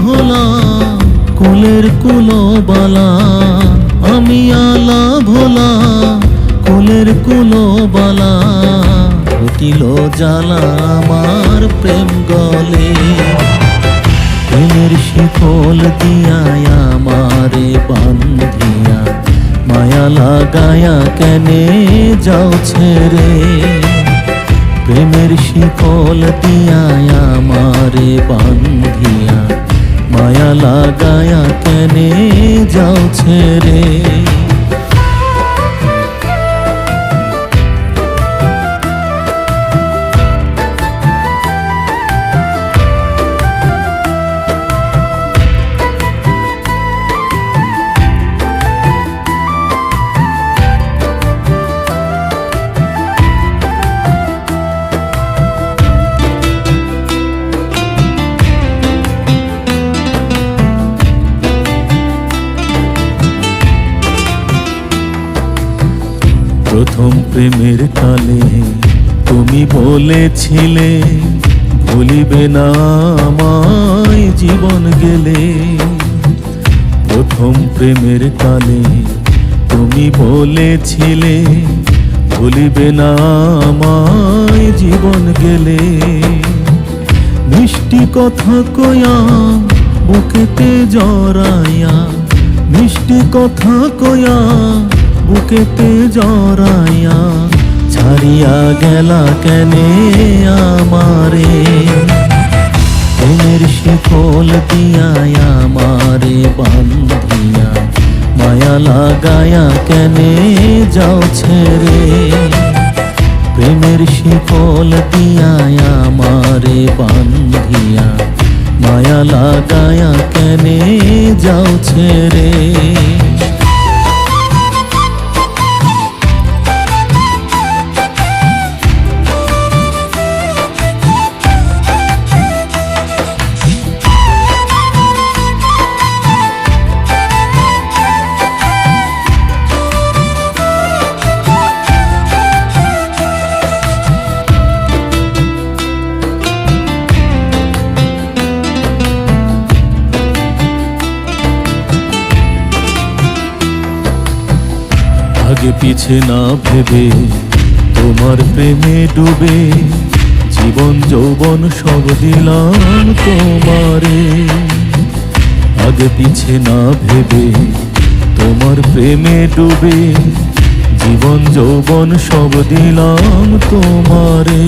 ভোলা কোলের কুলবালা, আমি আলা ভোলা কোলের কুলবালা। ঘটিল জ্বালা আমার প্রেম গলে, প্রেমের শিকল দিয়া আমারে বান্ধিয়া মায়া লাগায়া কেনে যাও ছেড়ে। প্রেমের শিকল দিয়া আমারে বান্ধিয়া মায়া লাগায়া কেনে যাও ছেড়ে। প্রথম প্রেমের কালে তুমি বলেছিলে ভুলিবে না আমায় জীবন গেলে। প্রথম প্রেমের কালে তুমি বলেছিলে ভুলিবে না আমায় জীবন গেলে। মিষ্টি কথা কয়া বুকেতে জড়াইয়া, মিষ্টি কথা কয়া বুকেতে জড়াইয়া ছাড়িয়া গেলা কেনে আমারে। প্রেমের শিকল দিয়া আমারে বান্ধিয়া মায়া লাগায়া কেনে যাও ছেড়ে। প্রেমের শিকল দিয়া আমারে বান্ধিয়া মায়া লাগায়া কেনে যাও ছেড়ে। আগে পিছে না ভেবে তোমার প্রেমে ডুবে জীবন যৌবন সব দিলাম তোমারে। আগে পিছে না ভেবে তোমার প্রেমে ডুবে জীবন যৌবন সব দিলাম তোমারে।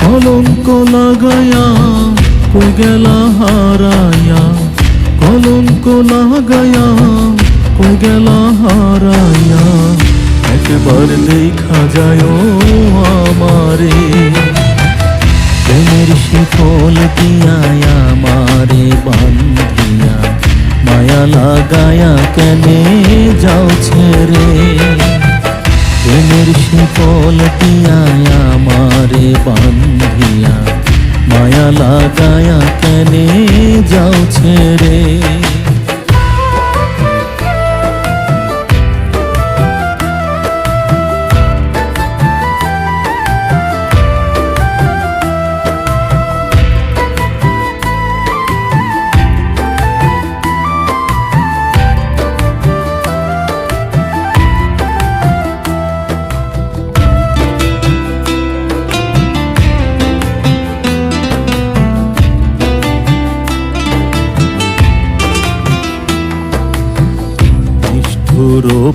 কলঙ্ক লাগায়া কই গেলা হারাইয়া, কলঙ্ক লাগায়া কই গেলা হারাইয়া। একবার দেখা যায় আমারে, প্রেমের শিকল দিয়া আমারে বান্ধিয়া মায়া লাগায়া কেনে যাও ছেড়ে। প্রেমের শিকল দিয়া আমারে বান্ধিয়া মায়া লাগায়া কেনে যাও ছেড়ে।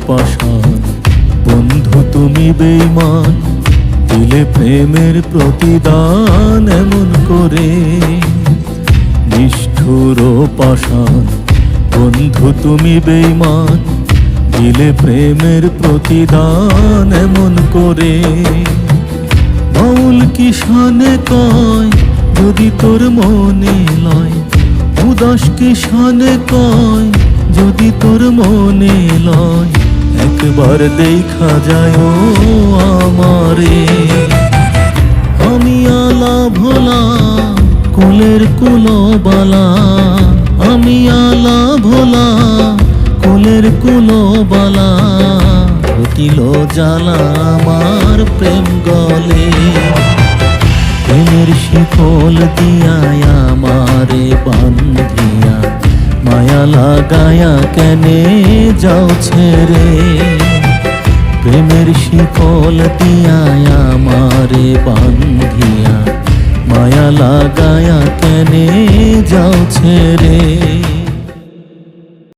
পাষাণ বন্ধু তুমি বেঈমান, দিলে প্রেমের প্রতিদান এমন করে। নিষ্ঠুর পাষাণ বন্ধু তুমি বেঈমান, দিলে প্রেমের প্রতিদান এমন করে। বাউল কিষানে কয় যদি তোর মনে লয়, উদাস কিষানে কয় যদি তোর মনে লয়। একবার দেখা যায় আমারে, আমি আলা ভোলা কোলের কুলবালা, আমি আলা ভোলা কোলের কুলবালা। ঘটিল জ্বালা আমার প্রেম গলে, প্রেমের শিকল দিয়া আমারে বান্ধিয়া মায়া লাগায়া কেনে যাও ছেড়ে। প্রেমের শিকল দিয়া আমারে বান্ধিয়া মায়া লাগায়া কেনে যাও ছেড়ে।